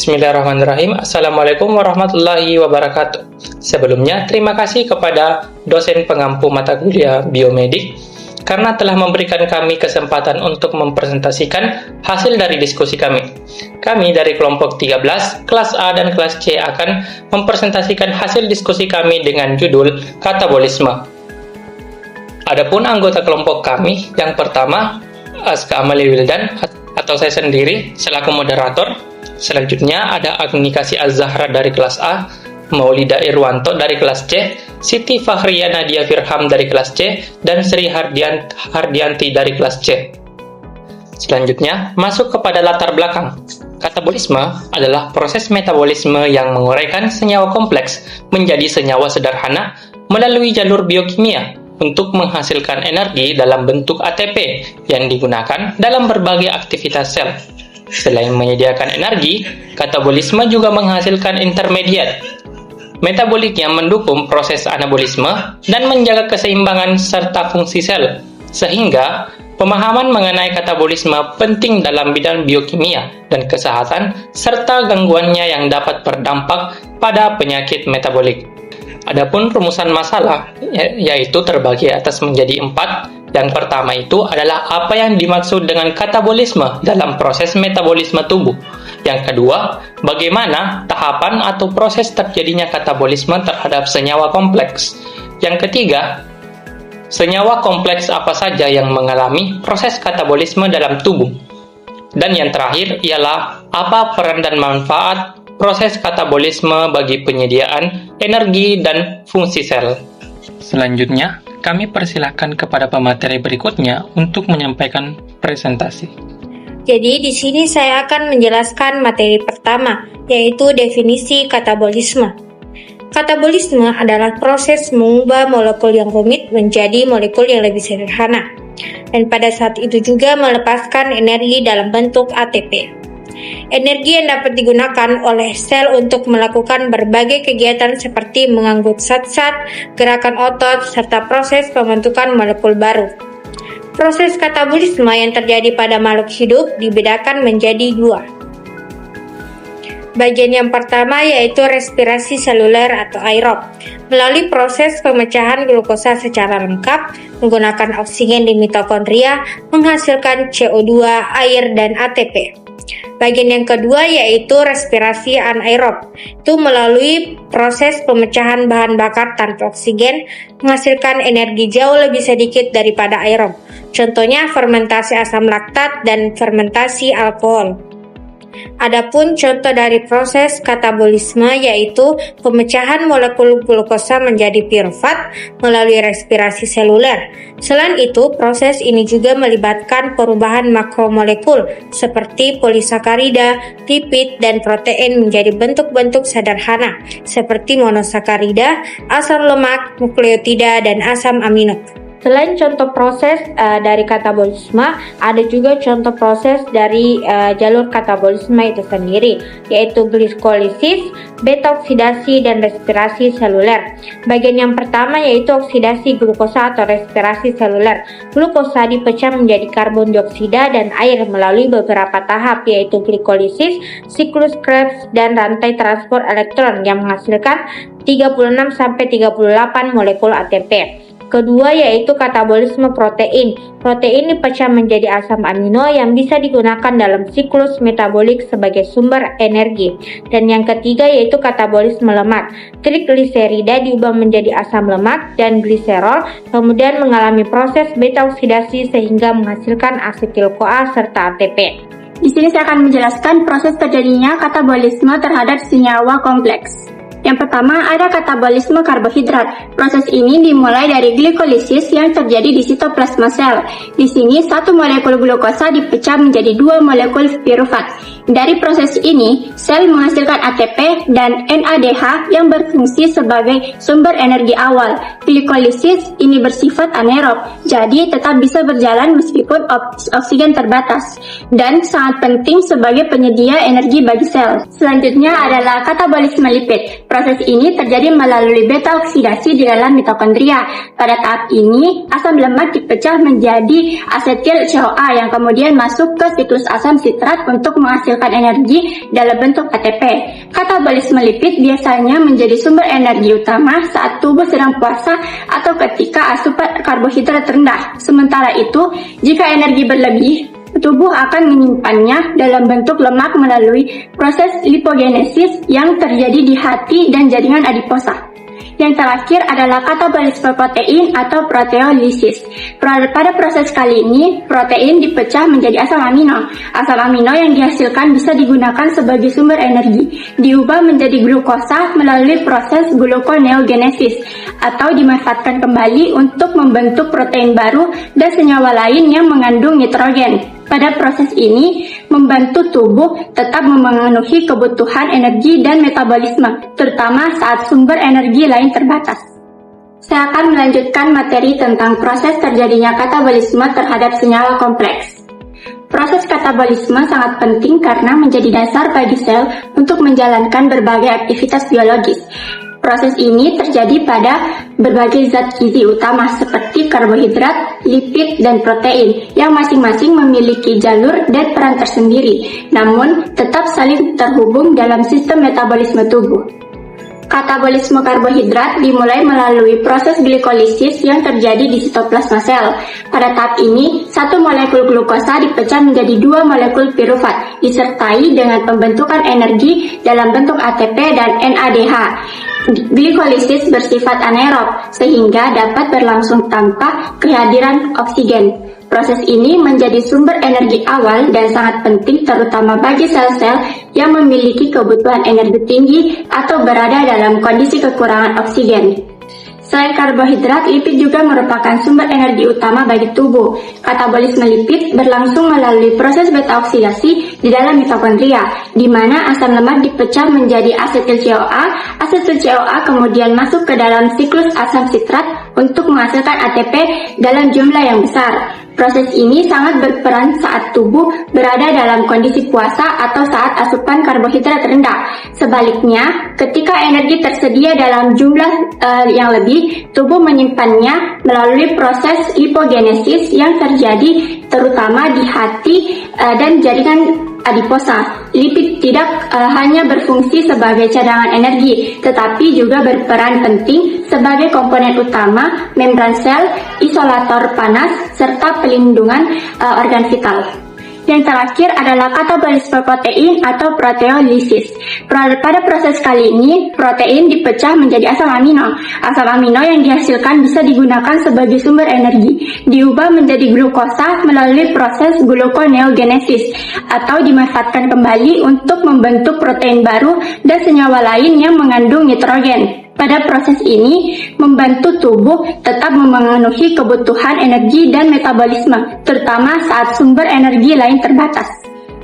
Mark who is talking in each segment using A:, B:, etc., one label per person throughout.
A: Bismillahirrahmanirrahim. Assalamualaikum warahmatullahi wabarakatuh. Sebelumnya, terima kasih kepada dosen pengampu mata kuliah biomedik karena telah memberikan kami kesempatan untuk mempresentasikan hasil dari diskusi kami. Kami dari kelompok 13, kelas A dan kelas C akan mempresentasikan hasil diskusi kami dengan judul katabolisme. Adapun anggota kelompok kami, yang pertama, Aska Amalia Wildan atau saya sendiri selaku moderator. Selanjutnya ada Agnikasi Az-Zahra dari kelas A, Maulida Irwanto dari kelas C, Siti Fahriya Nadia Firham dari kelas C, dan Sri Hardianti dari kelas C. Selanjutnya, masuk kepada latar belakang. Katabolisme adalah proses metabolisme yang menguraikan senyawa kompleks menjadi senyawa sederhana melalui jalur biokimia untuk menghasilkan energi dalam bentuk ATP yang digunakan dalam berbagai aktivitas sel. Selain menyediakan energi, katabolisme juga menghasilkan intermediat metabolik yang mendukung proses anabolisme dan menjaga keseimbangan serta fungsi sel, sehingga pemahaman mengenai katabolisme penting dalam bidang biokimia dan kesehatan serta gangguannya yang dapat berdampak pada penyakit metabolik. Adapun rumusan masalah yaitu terbagi atas menjadi 4. Yang pertama itu adalah apa yang dimaksud dengan katabolisme dalam proses metabolisme tubuh. Yang kedua, bagaimana tahapan atau proses terjadinya katabolisme terhadap senyawa kompleks. Yang ketiga, senyawa kompleks apa saja yang mengalami proses katabolisme dalam tubuh. Dan yang terakhir ialah apa peran dan manfaat proses katabolisme bagi penyediaan energi dan fungsi sel. Selanjutnya, kami persilahkan kepada pemateri berikutnya untuk menyampaikan presentasi.
B: Jadi di sini saya akan menjelaskan materi pertama, yaitu definisi katabolisme. Katabolisme adalah proses mengubah molekul yang rumit menjadi molekul yang lebih sederhana, dan pada saat itu juga melepaskan energi dalam bentuk ATP. Energi yang dapat digunakan oleh sel untuk melakukan berbagai kegiatan seperti mengangkut zat-zat, gerakan otot, serta proses pembentukan molekul baru. Proses katabolisme yang terjadi pada makhluk hidup dibedakan menjadi 2. Bagian yang pertama yaitu respirasi seluler atau aerob. Melalui proses pemecahan glukosa secara lengkap, menggunakan oksigen di mitokondria, menghasilkan CO2, air, dan ATP. Bagian yang kedua yaitu respirasi anaerob. Itu melalui proses pemecahan bahan bakar tanpa oksigen, menghasilkan energi jauh lebih sedikit daripada aerob. Contohnya fermentasi asam laktat dan fermentasi alkohol. Adapun contoh dari proses katabolisme yaitu pemecahan molekul glukosa menjadi pirufat melalui respirasi seluler. Selain itu, proses ini juga melibatkan perubahan makromolekul seperti polisakarida, lipid, dan protein menjadi bentuk-bentuk sederhana seperti monosakarida, asam lemak, nukleotida, dan asam amino. Selain contoh proses dari katabolisme, ada juga contoh proses dari jalur katabolisme itu sendiri, yaitu glikolisis, beta oksidasi, dan respirasi seluler. Bagian yang pertama yaitu oksidasi glukosa atau respirasi seluler. Glukosa dipecah menjadi karbon dioksida dan air melalui beberapa tahap, yaitu glikolisis, siklus Krebs, dan rantai transport elektron yang menghasilkan 36-38 molekul ATP. Kedua yaitu katabolisme protein. Protein dipecah menjadi asam amino yang bisa digunakan dalam siklus metabolik sebagai sumber energi. Dan yang ketiga yaitu katabolisme lemak. Trigliserida diubah menjadi asam lemak dan gliserol, kemudian mengalami proses beta oksidasi sehingga menghasilkan asetil-CoA serta ATP.
C: Di sini saya akan menjelaskan proses terjadinya katabolisme terhadap senyawa kompleks. Yang pertama ada katabolisme karbohidrat. Proses ini dimulai dari glikolisis yang terjadi di sitoplasma sel. Di sini satu molekul glukosa dipecah menjadi 2 molekul pirufat. Dari proses ini, sel menghasilkan ATP dan NADH yang berfungsi sebagai sumber energi awal. Glikolisis ini bersifat anaerob, jadi tetap bisa berjalan meskipun oksigen terbatas dan sangat penting sebagai penyedia energi bagi sel. Selanjutnya adalah katabolisme lipid. Proses ini terjadi melalui beta oksidasi di dalam mitokondria. Pada tahap ini, asam lemak dipecah menjadi asetil CoA yang kemudian masuk ke siklus asam sitrat untuk menghasilkan menghasilkan energi dalam bentuk ATP. Katabolisme lipid biasanya menjadi sumber energi utama saat tubuh sedang puasa atau ketika asupan karbohidrat rendah. Sementara itu, jika energi berlebih, tubuh akan menyimpannya dalam bentuk lemak melalui proses lipogenesis yang terjadi di hati dan jaringan adiposa. Yang terakhir adalah katabolisme protein atau proteolisis. Pada proses kali ini, protein dipecah menjadi asam amino. Asam amino yang dihasilkan bisa digunakan sebagai sumber energi, diubah menjadi glukosa melalui proses gluconeogenesis, atau dimanfaatkan kembali untuk membentuk protein baru dan senyawa lain yang mengandung nitrogen. Pada proses ini, membantu tubuh tetap memenuhi kebutuhan energi dan metabolisme, terutama saat sumber energi lain terbatas. Saya akan melanjutkan materi tentang proses terjadinya katabolisme terhadap senyawa kompleks. Proses katabolisme sangat penting karena menjadi dasar bagi sel untuk menjalankan berbagai aktivitas biologis. Proses ini terjadi pada berbagai zat gizi utama seperti karbohidrat, lipid, dan protein yang masing-masing memiliki jalur dan peran tersendiri, namun tetap saling terhubung dalam sistem metabolisme tubuh. Katabolisme karbohidrat dimulai melalui proses glikolisis yang terjadi di sitoplasma sel. Pada tahap ini, satu molekul glukosa dipecah menjadi dua molekul pirufat, disertai dengan pembentukan energi dalam bentuk ATP dan NADH. Glikolisis bersifat anaerob, sehingga dapat berlangsung tanpa kehadiran oksigen. Proses ini menjadi sumber energi awal dan sangat penting terutama bagi sel-sel yang memiliki kebutuhan energi tinggi atau berada dalam kondisi kekurangan oksigen. Selain karbohidrat, lipid juga merupakan sumber energi utama bagi tubuh. Katabolisme lipid berlangsung melalui proses beta oksidasi di dalam mitokondria, di mana asam lemak dipecah menjadi asetil CoA. Asetil CoA kemudian masuk ke dalam siklus asam sitrat untuk menghasilkan ATP dalam jumlah yang besar. Proses ini sangat berperan saat tubuh berada dalam kondisi puasa atau saat asupan karbohidrat rendah. Sebaliknya, ketika energi tersedia dalam jumlah yang lebih, tubuh menyimpannya melalui proses lipogenesis yang terjadi terutama di hati dan jaringan adiposa. Lipid tidak hanya berfungsi sebagai cadangan energi, tetapi juga berperan penting sebagai komponen utama membran sel, isolator panas, serta pelindungan organ vital. Yang terakhir adalah katabolisme protein atau proteolisis. Pada proses kali ini, protein dipecah menjadi asam amino. Asam amino yang dihasilkan bisa digunakan sebagai sumber energi, diubah menjadi glukosa melalui proses gluconeogenesis, atau dimanfaatkan kembali untuk membentuk protein baru dan senyawa lain yang mengandung nitrogen. Pada proses ini, membantu tubuh tetap memenuhi kebutuhan energi dan metabolisme, terutama saat sumber energi lain terbatas.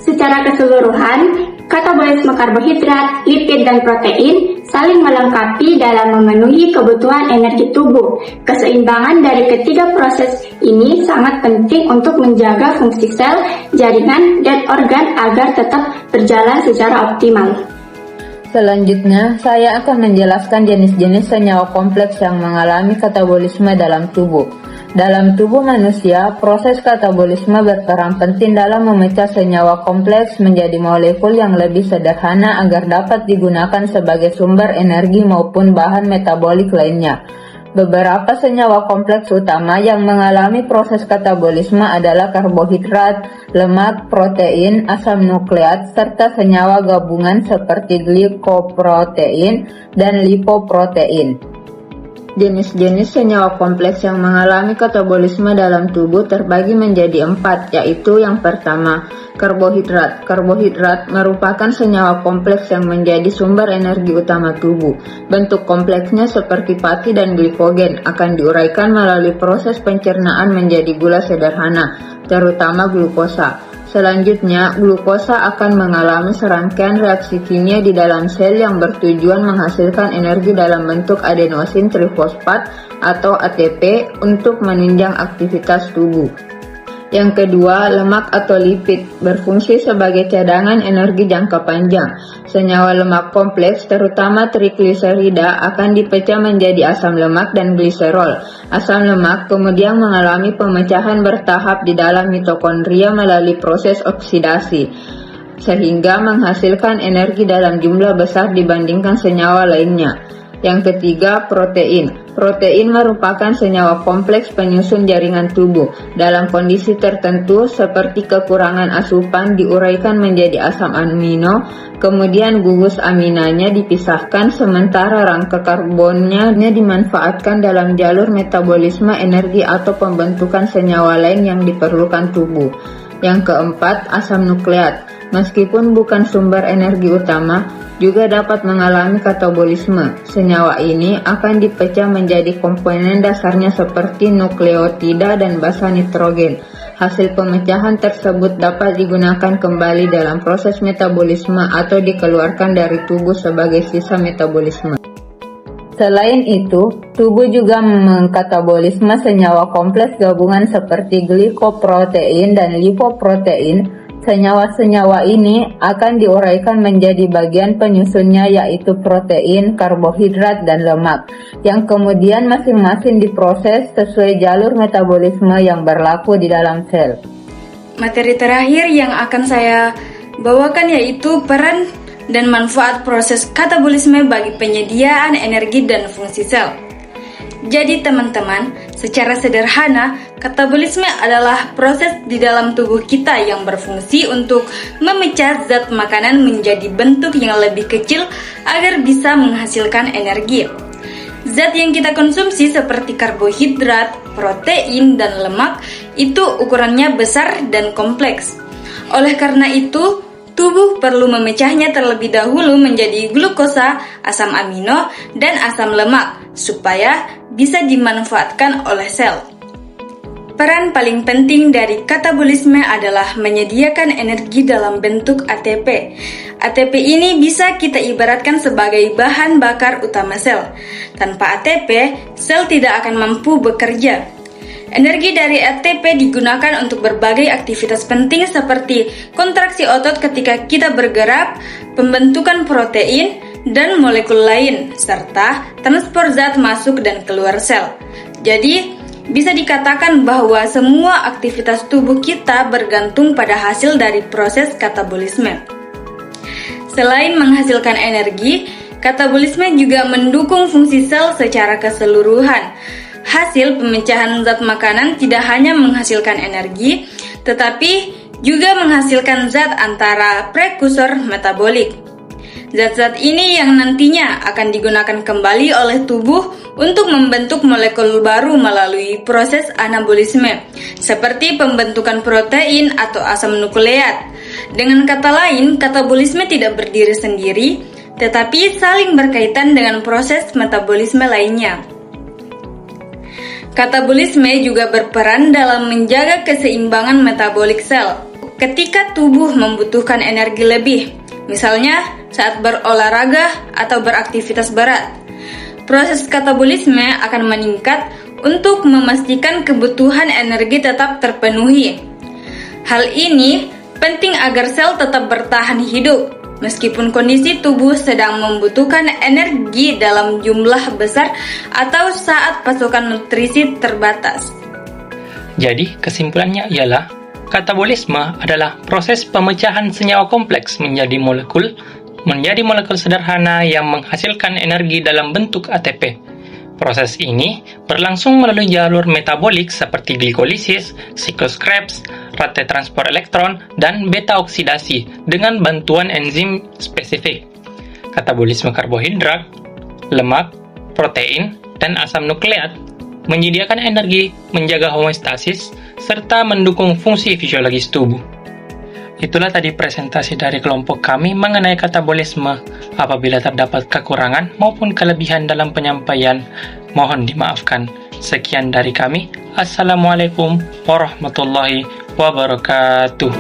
C: Secara keseluruhan, katabolisme karbohidrat, lipid, dan protein saling melengkapi dalam memenuhi kebutuhan energi tubuh. Keseimbangan dari ketiga proses ini sangat penting untuk menjaga fungsi sel, jaringan, dan organ agar tetap berjalan secara optimal.
D: Selanjutnya, saya akan menjelaskan jenis-jenis senyawa kompleks yang mengalami katabolisme dalam tubuh. Dalam tubuh manusia, proses katabolisme berperan penting dalam memecah senyawa kompleks menjadi molekul yang lebih sederhana agar dapat digunakan sebagai sumber energi maupun bahan metabolik lainnya. Beberapa senyawa kompleks utama yang mengalami proses katabolisme adalah karbohidrat, lemak, protein, asam nukleat, serta senyawa gabungan seperti glikoprotein dan lipoprotein. Jenis-jenis senyawa kompleks yang mengalami katabolisme dalam tubuh terbagi menjadi 4, yaitu yang pertama, karbohidrat. Karbohidrat merupakan senyawa kompleks yang menjadi sumber energi utama tubuh. Bentuk kompleksnya seperti pati dan glikogen akan diuraikan melalui proses pencernaan menjadi gula sederhana, terutama glukosa. Selanjutnya, glukosa akan mengalami serangkaian reaksi kimia di dalam sel yang bertujuan menghasilkan energi dalam bentuk adenosin trifosfat atau ATP untuk menunjang aktivitas tubuh. Yang kedua, lemak atau lipid berfungsi sebagai cadangan energi jangka panjang. Senyawa lemak kompleks, terutama trigliserida, akan dipecah menjadi asam lemak dan gliserol. Asam lemak kemudian mengalami pemecahan bertahap di dalam mitokondria melalui proses oksidasi. sehingga menghasilkan energi dalam jumlah besar dibandingkan senyawa lainnya. Yang ketiga, protein. Protein merupakan senyawa kompleks penyusun jaringan tubuh. Dalam kondisi tertentu, seperti kekurangan asupan, diuraikan menjadi asam amino, kemudian gugus aminanya dipisahkan, sementara rangka karbonnya dimanfaatkan dalam jalur metabolisme energi atau pembentukan senyawa lain yang diperlukan tubuh. Yang keempat, asam nukleat. Meskipun bukan sumber energi utama, juga dapat mengalami katabolisme. Senyawa ini akan dipecah menjadi komponen dasarnya seperti nukleotida dan basa nitrogen. Hasil pemecahan tersebut dapat digunakan kembali dalam proses metabolisme atau dikeluarkan dari tubuh sebagai sisa metabolisme. Selain itu, tubuh juga mengkatabolisme senyawa kompleks gabungan seperti glikoprotein dan lipoprotein. Senyawa-senyawa ini akan diuraikan menjadi bagian penyusunnya, yaitu protein, karbohidrat, dan lemak, yang kemudian masing-masing diproses sesuai jalur metabolisme yang berlaku di dalam sel.
E: Materi terakhir yang akan saya bawakan yaitu peran dan manfaat proses katabolisme bagi penyediaan energi dan fungsi sel. Jadi teman-teman, secara sederhana, katabolisme adalah proses di dalam tubuh kita yang berfungsi untuk memecah zat makanan menjadi bentuk yang lebih kecil agar bisa menghasilkan energi. Zat yang kita konsumsi seperti karbohidrat, protein, dan lemak itu ukurannya besar dan kompleks. Oleh karena itu, tubuh perlu memecahnya terlebih dahulu menjadi glukosa, asam amino, dan asam lemak supaya bisa dimanfaatkan oleh sel. Peran paling penting dari katabolisme adalah menyediakan energi dalam bentuk ATP. ATP ini bisa kita ibaratkan sebagai bahan bakar utama sel. Tanpa ATP, sel tidak akan mampu bekerja. Energi dari ATP digunakan untuk berbagai aktivitas penting seperti kontraksi otot ketika kita bergerak, pembentukan protein, dan molekul lain, serta transport zat masuk dan keluar sel. Jadi, bisa dikatakan bahwa semua aktivitas tubuh kita bergantung pada hasil dari proses katabolisme. Selain menghasilkan energi, katabolisme juga mendukung fungsi sel secara keseluruhan. Hasil pemecahan zat makanan tidak hanya menghasilkan energi, tetapi juga menghasilkan zat antara prekursor metabolik. Zat-zat ini yang nantinya akan digunakan kembali oleh tubuh untuk membentuk molekul baru melalui proses anabolisme, seperti pembentukan protein atau asam nukleat. Dengan kata lain, katabolisme tidak berdiri sendiri, tetapi saling berkaitan dengan proses metabolisme lainnya. Katabolisme juga berperan dalam menjaga keseimbangan metabolik sel. Ketika tubuh membutuhkan energi lebih, misalnya saat berolahraga atau beraktivitas berat, proses katabolisme akan meningkat untuk memastikan kebutuhan energi tetap terpenuhi. Hal ini penting agar sel tetap bertahan hidup, meskipun kondisi tubuh sedang membutuhkan energi dalam jumlah besar atau saat pasokan nutrisi terbatas.
A: Jadi, kesimpulannya ialah katabolisme adalah proses pemecahan senyawa kompleks menjadi molekul sederhana yang menghasilkan energi dalam bentuk ATP. Proses ini berlangsung melalui jalur metabolik seperti glikolisis, siklus Krebs, rantai transport elektron, dan beta oksidasi dengan bantuan enzim spesifik. Katabolisme karbohidrat, lemak, protein, dan asam nukleat menyediakan energi, menjaga homeostasis, serta mendukung fungsi fisiologis tubuh. Itulah tadi presentasi dari kelompok kami mengenai katabolisme. Apabila terdapat kekurangan maupun kelebihan dalam penyampaian, mohon dimaafkan. Sekian dari kami. Assalamualaikum warahmatullahi wabarakatuh.